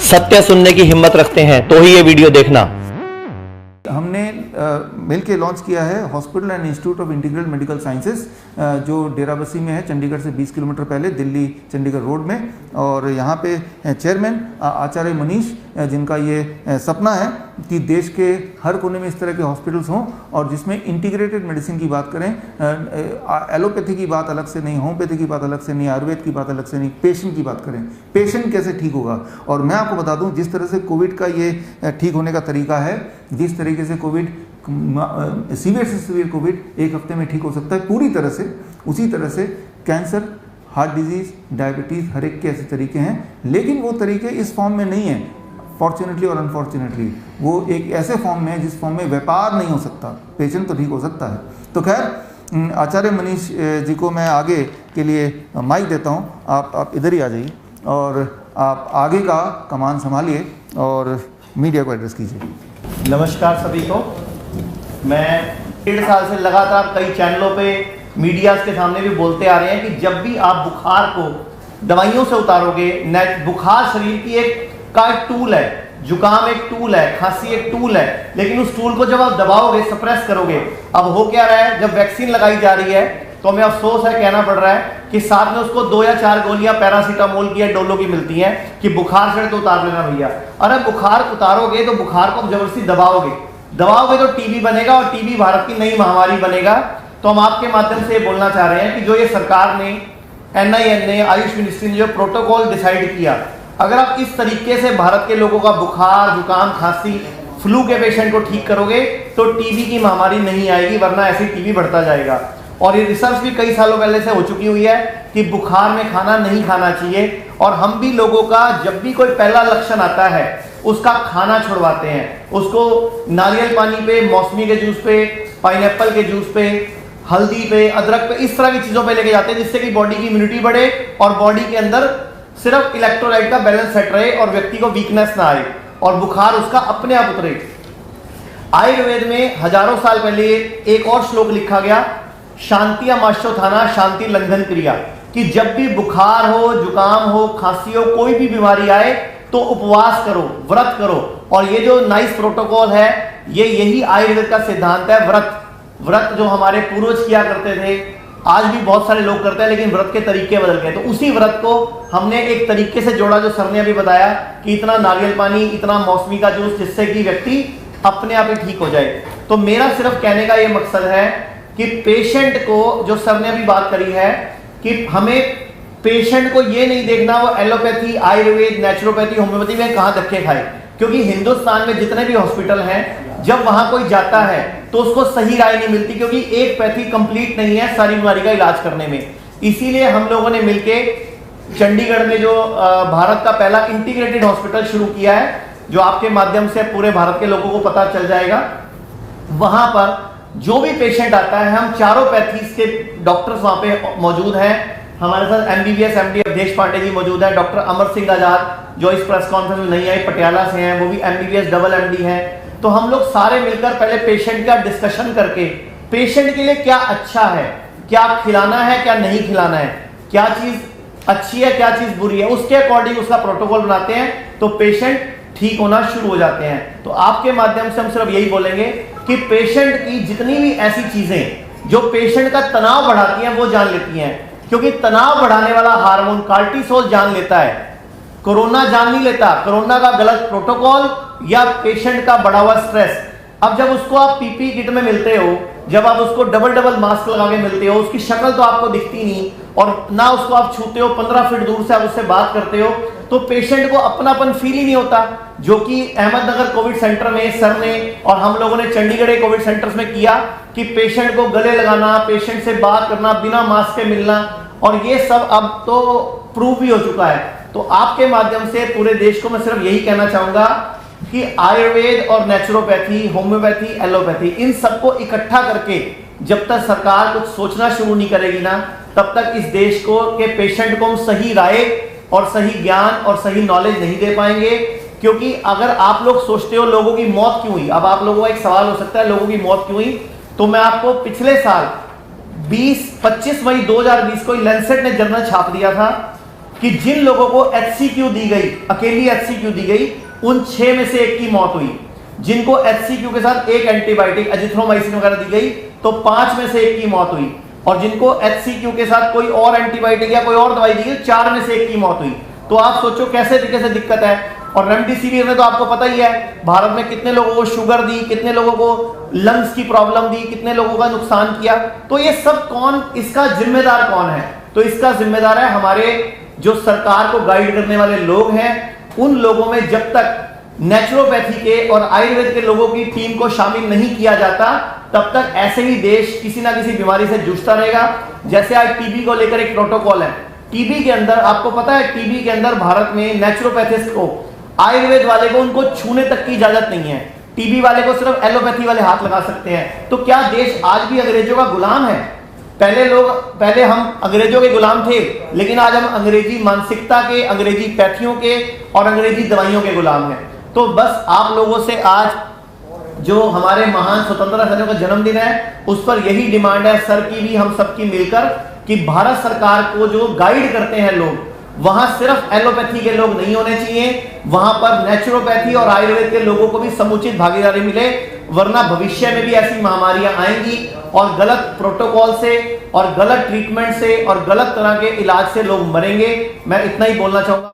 सत्य सुनने की हिम्मत रखते हैं तो ही ये वीडियो देखना। हमने मिलके लॉन्च किया है hospital and institute of integral medical sciences, जो डेराबस्सी में है, चंडीगढ़ से 20 किलोमीटर पहले, दिल्ली चंडीगढ़ रोड में। और यहाँ पे चेयरमैन आचार्य मनीष, जिनका ये सपना है कि देश के हर कोने में इस तरह के हॉस्पिटल्स हों और जिसमें इंटीग्रेटेड मेडिसिन की बात करें, एलोपैथी की बात अलग से नहीं, होम्योपैथी की बात अलग से नहीं, आयुर्वेद की बात अलग से नहीं, पेशेंट की बात करें, पेशेंट कैसे ठीक होगा। और मैं आपको बता दूं, जिस तरह से कोविड का ये ठीक होने का तरीका है, जिस तरीके से कोविड सीवियर से सीवियर कोविड 1 हफ्ते में ठीक हो सकता है पूरी तरह से, उसी तरह से कैंसर, हार्ट डिजीज, डायबिटीज़, हर एक के ऐसे तरीके हैं। लेकिन वो तरीके इस फॉर्म में नहीं है, फॉर्चुनेटली और अनफॉर्चुनेटली। वो एक ऐसे फॉर्म में है जिस फॉर्म में व्यापार नहीं हो सकता, पेशेंट तो ठीक हो सकता है। तो खैर, आचार्य मनीष जी को मैं आगे के लिए माइक देता हूँ। आप इधर ही आ जाइए और आप आगे का कमान संभालिए और मीडिया को एड्रेस कीजिए। नमस्कार सभी को। मैं 1.5 साल से लगातार कई चैनलों पे मीडिया के सामने भी बोलते आ रहे हैं कि जब भी आप बुखार को दवाइयों से उतारोगे, बुखार शरीर की एक टूल है, जुकाम एक टूल है, खांसी एक टूल है, लेकिन उस टूल को जब आप दबाओगे, सप्रेस करोगे, अब हो क्या रहा है, जब वैक्सीन लगाई जा रही है तो हमें अफसोस है, कहना पड़ रहा है कि साथ में उसको 2 या 4 गोलियां पैरासीटामोल की या डोलो की मिलती हैं कि बुखार चढ़े तो उतार लेना भैया। अरे बुखार उतारोगे तो बुखार को जबरदस्ती दबाओगे तो टीबी बनेगा और टीबी भारत की नई महामारी बनेगा। तो हम आपके माध्यम से ये बोलना चाह रहे हैं कि जो ये सरकार ने, NIN ने, आयुष मिनिस्ट्री ने जो प्रोटोकॉल डिसाइड किया, अगर आप इस तरीके से भारत के लोगों का बुखार, जुकाम, खांसी, फ्लू के पेशेंट को ठीक करोगे तो टीबी की महामारी नहीं आएगी, वरना ऐसे टीबी बढ़ता जाएगा। और ये रिसर्च भी कई सालों पहले से हो चुकी हुई है कि बुखार में खाना नहीं खाना चाहिए। और हम भी लोगों का जब भी कोई पहला लक्षण आता है उसका खाना छुड़वाते हैं, उसको नारियल पानी पे, मौसमी के जूस पे, पाइनएप्पल के जूस पे, हल्दी पे, अदरक पे, इस तरह की चीजों पे लेके जाते हैं जिससे कि बॉडी की इम्यूनिटी बढ़े और बॉडी के अंदर सिर्फ इलेक्ट्रोलाइट का बैलेंस सेट रहे और व्यक्ति को वीकनेस ना आए और बुखार उसका अपने आप उतरे। आयुर्वेद में हजारों साल पहले एक और श्लोक लिखा गया, शांति माश्योत्थाना, शांति लंघन क्रिया, कि जब भी बुखार हो, जुकाम हो, खांसी हो, कोई भी बीमारी आए तो उपवास करो, व्रत करो। और ये जो नाइस प्रोटोकॉल है, ये यही आयुर्वेद का सिद्धांत है। व्रत जो हमारे पूर्वज किया करते थे, आज भी बहुत सारे लोग करते हैं, लेकिन व्रत के तरीके बदल गए। तो उसी व्रत को हमने एक तरीके से जोड़ा, जो सर ने अभी बताया कि इतना नारियल पानी, इतना मौसमी का जूस, जिससे कि व्यक्ति अपने आप ही ठीक हो जाए। तो मेरा सिर्फ कहने का ये मकसद है कि पेशेंट को, जो सर ने अभी बात करी है, कि हमें पेशेंट को ये नहीं देखना वो एलोपैथी, आयुर्वेद, नेचुरोपैथी, होम्योपैथी में कहां धक्के खाए। क्योंकि हिंदुस्तान में जितने भी हॉस्पिटल हैं, जब वहां कोई जाता है तो उसको सही राय नहीं मिलती, क्योंकि एक पैथी कंप्लीट नहीं है सारी बीमारी का इलाज करने में। इसीलिए हम लोगों ने मिलके चंडीगढ़ में जो भारत का पहला इंटीग्रेटेड हॉस्पिटल शुरू किया है, जो आपके माध्यम से पूरे भारत के लोगों को पता चल जाएगा। वहां पर जो भी पेशेंट आता है, हम चारों पैथीज के डॉक्टर्स वहां पे मौजूद हैं। हमारे साथ MBBS MD अवधेश पांडे जी मौजूद हैं, डॉक्टर अमर सिंह आजाद जो इस प्रेस कॉन्फ्रेंस में नहीं आए, पटियाला से हैं, वो भी MBBS डबल MD हैं। तो हम लोग सारे मिलकर पहले पेशेंट का डिस्कशन करके, पेशेंट के लिए क्या अच्छा है, क्या खिलाना है, क्या नहीं खिलाना है, क्या चीज अच्छी है, क्या चीज बुरी है, उसके अकॉर्डिंग उसका प्रोटोकॉल बनाते हैं, तो पेशेंट ठीक होना शुरू हो जाते हैं। तो आपके माध्यम से हम सिर्फ यही बोलेंगे कि पेशेंट की जितनी भी ऐसी चीजें जो पेशेंट का तनाव बढ़ाती हैं, वो जान लेती हैं। क्योंकि तनाव बढ़ाने वाला हार्मोन कार्टिसोल जान लेता है, कोरोना जान नहीं लेता। कोरोना का गलत प्रोटोकॉल या पेशेंट का बढ़ा हुआ स्ट्रेस। अब जब उसको आप PPE किट में मिलते हो, जब आप उसको डबल मास्क लगा के मिलते हो, उसकी शक्ल तो आपको दिखती नहीं और ना उसको आप छूते हो, 15 फीट दूर से आप उससे बात करते हो, तो पेशेंट को अपनापन फील ही नहीं होता। जो कि अहमदनगर कोविड सेंटर में सर ने और हम लोगों ने चंडीगढ़ कोविड सेंटर्स में किया कि पेशेंट को गले लगाना, पेशेंट से बात करना, बिना मास्क के मिलना, और ये सब अब तो प्रूव भी हो चुका है। तो आपके माध्यम से पूरे देश को मैं सिर्फ यही कहना चाहूंगा कि आयुर्वेद और नेचुरोपैथी, होम्योपैथी, एलोपैथी, इन सबको इकट्ठा करके जब तक सरकार कुछ सोचना शुरू नहीं करेगी ना, तब तक इस देश को के पेशेंट को हम सही राय और सही ज्ञान और सही नॉलेज नहीं दे पाएंगे। क्योंकि अगर आप लोग सोचते हो लोगों की मौत क्यों हुई, अब आप लोगों का एक सवाल हो सकता है लोगों की मौत क्यों हुई, तो मैं आपको पिछले साल 25 मई 2020 को लैंसेट ने जर्नल छाप दिया था कि जिन लोगों को HCQ दी गई, अकेली HCQ दी गई, उन 6 में से 1 की मौत हुई। जिनको HCQ के साथ एक एंटीबायोटिक एजिथ्रोमाइसिन वगैरह दी गई तो 5 में से 1 की मौत हुई, और जिनको HCQ के साथ कोई और एंटीबायोटिक या कोई और दवाई दी गई 4 में से 1 की मौत हुई। तो आप सोचो कैसे दिक्कत है। और रेमडेसिविर में तो आपको पता ही है भारत में कितने लोगों को शुगर दी, कितने लोगों को लंग्स की प्रॉब्लम दी, कितने लोगों का नुकसान किया। तो ये सब कौन, इसका जिम्मेदार कौन है? तो इसका जिम्मेदार है हमारे जो सरकार को गाइड करने वाले लोग हैं। उन लोगों में जब तक नेचुरोपैथी के और आयुर्वेद के लोगों की टीम को शामिल नहीं किया जाता तब तक ऐसे ही देश किसी ना किसी बीमारी से जूझता रहेगा। जैसे आज टीबी को लेकर एक प्रोटोकॉल है, टीबी के अंदर आपको पता है, टीबी के अंदर भारत में नेचुरोपैथिस्ट को, आयुर्वेद वाले को, उनको छूने तक की इजाजत नहीं है। टीबी वाले को सिर्फ एलोपैथी वाले हाथ लगा सकते हैं। तो क्या देश आज भी अंग्रेजों का गुलाम है? पहले हम अंग्रेजों के गुलाम थे, लेकिन आज हम अंग्रेजी मानसिकता के, अंग्रेजी पैथियों के और अंग्रेजी दवाइयों के गुलाम हैं। तो बस आप लोगों से आज जो हमारे महान स्वतंत्रता सेनानियों का जन्मदिन है उस पर यही डिमांड है सर की भी, हम सबकी मिलकर, कि भारत सरकार को जो गाइड करते हैं लोग, वहां सिर्फ एलोपैथी के लोग नहीं होने चाहिए, वहां पर नेचुरोपैथी और आयुर्वेद के लोगों को भी समुचित भागीदारी मिले, वरना भविष्य में भी ऐसी महामारियां आएंगी और गलत प्रोटोकॉल से और गलत ट्रीटमेंट से और गलत तरह के इलाज से लोग मरेंगे। मैं इतना ही बोलना चाहूंगा।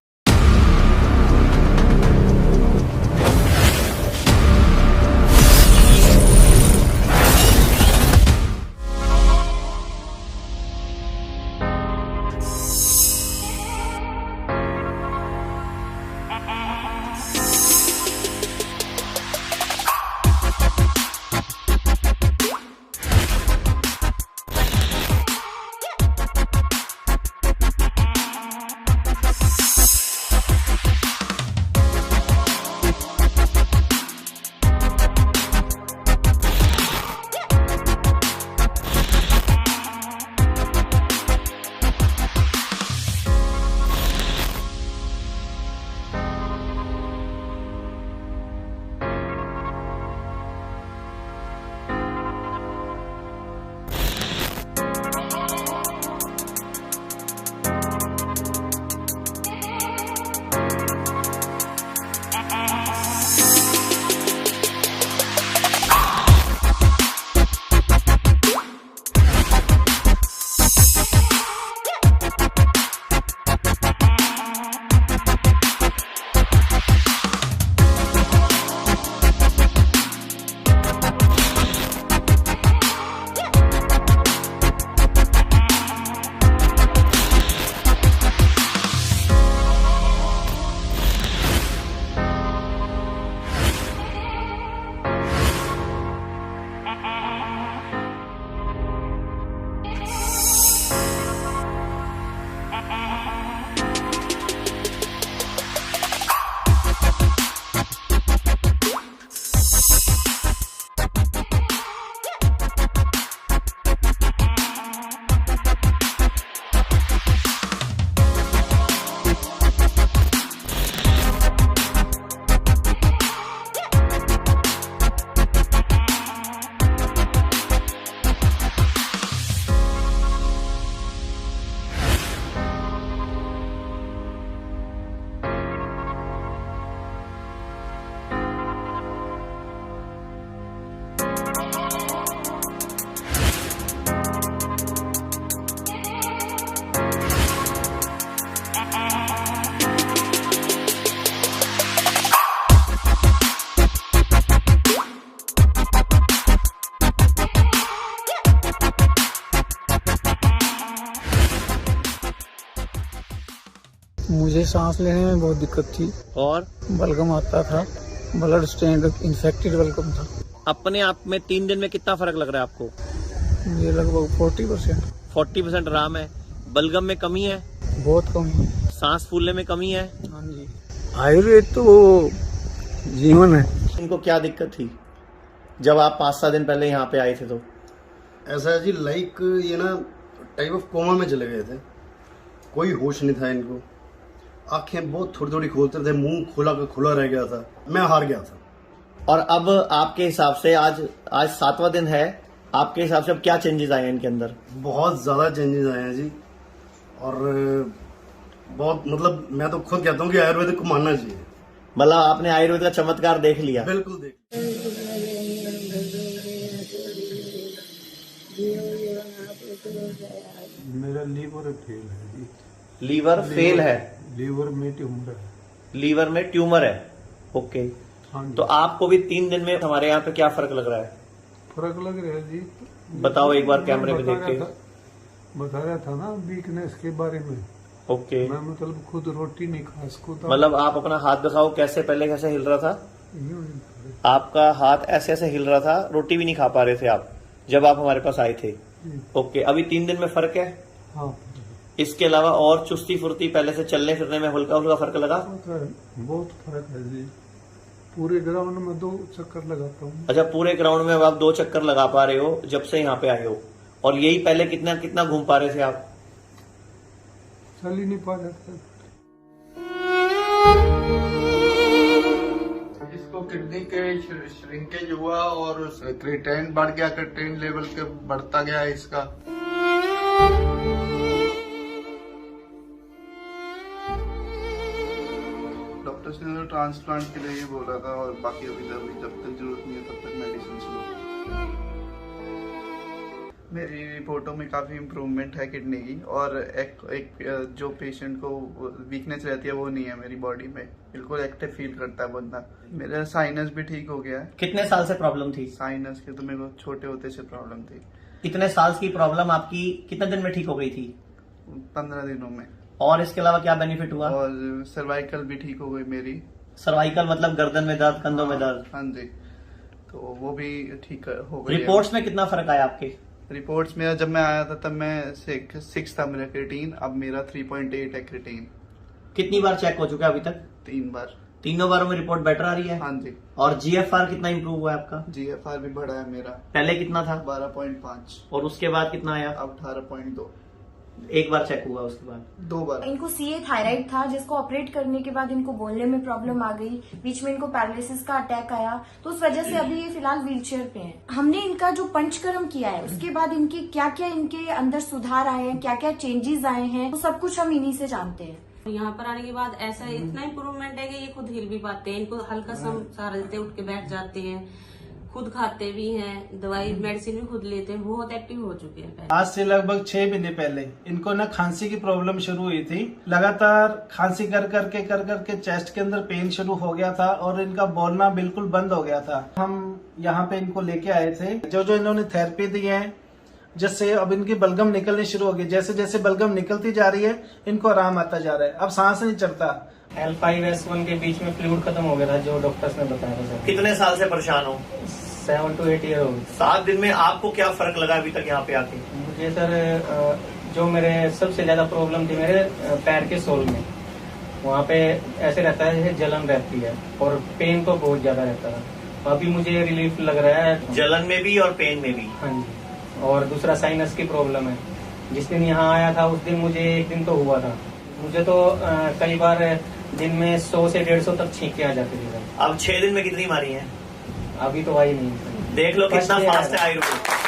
मुझे सांस लेने में बहुत दिक्कत थी और बलगम आता था, ब्लड स्टेन इन्फेक्टेड बलगम था। अपने आप में 3 दिन में कितना फर्क लग रहा है आपको? ये लगभग 40%। 40% आराम है। बलगम में कमी है? बहुत कम है। सांस फूलने में कमी है? हाँ जी। आयुर्वेद तो जीवन है। इनको क्या दिक्कत थी जब आप 5-7 दिन पहले यहाँ पे आए थे? तो ऐसा है जी, लाइक ये ना टाइप ऑफ कोमा में चले गए थे, कोई होश नहीं था इनको, आंखें बहुत थोड़ी थोड़ी खोलते थे, मुंह खुला रह गया था, मैं हार गया था। और अब आपके हिसाब से आज 7वां दिन है, आपके हिसाब से अब क्या चेंजेस आए हैं इनके अंदर? बहुत ज़्यादा चेंजेस आए हैं जी, और बहुत मतलब मैं तो खुद कहता हूँ कि आयुर्वेदिक को मानना चाहिए। मतलब आपने आयुर्वेद का चमत्कार देख लिया। बिल्कुल देख। मेरा लीवर फेल है जी। लीवर फेल है, लीवर में ट्यूमर है। लीवर में ट्यूमर है। ओके, हाँ जी। तो आपको भी 3 दिन में हमारे यहाँ पे क्या फर्क लग रहा है? फर्क लग रहा है जी। बताओ एक बार कैमरे में बता देख के। रहा था- बता रहा था ना वीकनेस के बारे में। ओके, मैं मतलब खुद रोटी नहीं खा सकता। मतलब आप अपना हाथ दिखाओ, कैसे पहले कैसे हिल रहा था? यूं आपका हाथ ऐसे ऐसे हिल रहा था, रोटी भी नहीं खा पा रहे थे आप जब आप हमारे पास आए थे। ही- ओके, अभी 3 दिन में फर्क है। हाँ, इसके अलावा और चुस्ती फुर्ती, पहले से चलने फिरने में हल्का हल्का फर्क लगा? बहुत फर्क है जी। पूरे ग्राउंड में 2 चक्कर लगाता हूँ। अच्छा, पूरे ग्राउंड में अब आप 2 चक्कर लगा पा रहे हो जब से यहाँ पे आए हो। और यही पहले कितना कितना घूम पा रहे थे आप? चल ही नहीं पा रहे थे। इसको किडनी के श्रिंकेज हुआ और क्रिएटिनिन बढ़ गया, क्रिएटिनिन लेवल के बढ़ता गया इसका। डॉक्टर्स ने तो ट्रांसप्लांट के लिए ही बोला था और बाकी अभी जब तक जरूरत नहीं है तब तक मेडिसिन लो। मेरी रिपोर्टों में काफ़ी इम्प्रूवमेंट है किडनी की, और एक जो पेशेंट को वीकनेस रहती है वो नहीं है मेरी बॉडी में। बिल्कुल एक्टिव फील करता है बंदा। मेरा साइनस भी ठीक हो गया है। कितने साल से प्रॉब्लम थी? साइनस की तो मेरे को छोटे होते से प्रॉब्लम थी। इतने साल की प्रॉब्लम आपकी कितने दिन में ठीक हो गई थी? 15 दिनों में। और इसके अलावा क्या बेनिफिट हुआ? और सर्वाइकल भी ठीक हो गई मेरी। सर्वाइकल मतलब गर्दन में दर्द, कंधों में दर्द? हाँ जी, तो वो भी ठीक हो गई। रिपोर्ट्स में कितना फर्क आया आपके? रिपोर्ट्स में जब मैं आया था तब मैं 6 था मेरा क्रिएटिनिन, अब मेरा 3.8 है क्रिएटिनिन। कितनी बार चेक हो चुका है अभी तक? 3 बार। तीनों बारों में रिपोर्ट बेटर आ रही है? हाँ जी। और जीएफआर कितना इंप्रूव हुआ है आपका? जीएफआर भी बढ़ा है मेरा। पहले कितना था? 12.5 और उसके बाद कितना आया? अब 18.2। एक बार चेक हुआ, उसके बाद 2 बार। इनको सीए थायराइड था, जिसको ऑपरेट करने के बाद इनको बोलने में प्रॉब्लम आ गई। बीच में इनको पैरालिसिस का अटैक आया, तो उस वजह से अभी ये फिलहाल व्हीलचेयर पे हैं। हमने इनका जो पंचकर्म किया है उसके बाद इनके क्या क्या इनके अंदर सुधार आए हैं, क्या क्या चेंजेस आए हैं, वो सब कुछ हम इन्हीं से जानते हैं। यहाँ पर आने के बाद ऐसा इतना इम्प्रूवमेंट है कि ये खुद हिल भी पाते हैं। इनको हल्का सा सहारा देते हैं, उठ के बैठ जाते हैं, खुद खाते भी हैं, दवाई मेडिसिन भी खुद लेते हैं, बहुत एक्टिव हो चुके हैं। आज से लगभग 6 महीने पहले इनको ना खांसी की प्रॉब्लम शुरू हुई थी। लगातार खांसी कर करके चेस्ट के अंदर पेन शुरू हो गया था और इनका बोलना बिल्कुल बंद हो गया था। हम यहाँ पे इनको लेके आए थे, जो इन्होंने थेरेपी दी है, जिससे अब इनकी बलगम निकलनी शुरू हो गई। जैसे जैसे बलगम निकलती जा रही है इनको आराम आता जा रहा है, अब सांस नहीं चढ़ता। L5S1 के बीच में फ्लूइड खत्म हो गया था, जो डॉक्टर्स ने बताया था सर। कितने साल से परेशान हो? 7 to 8 ईयर हो गए। 7 दिन में आपको क्या फर्क लगा अभी तक यहाँ पे आके? मुझे सर जो मेरे सबसे ज्यादा प्रॉब्लम थी मेरे पैर के सोल में, वहाँ पे ऐसे रहता है जैसे जलन रहती है और पेन तो बहुत ज्यादा रहता था। अभी मुझे रिलीफ लग रहा है, जलन में भी और पेन में भी? हाँ जी। और दूसरा साइनस की प्रॉब्लम है। जिस दिन यहाँ आया था उस दिन मुझे 1 दिन तो हुआ था। मुझे तो कई बार दिन में 100 से 150 तक छींके आ जाती थी। अब 6 दिन में कितनी मारी है? अभी तो आई नहीं। देख लो कितना First day फास्ट है आया। आयुर्वेद।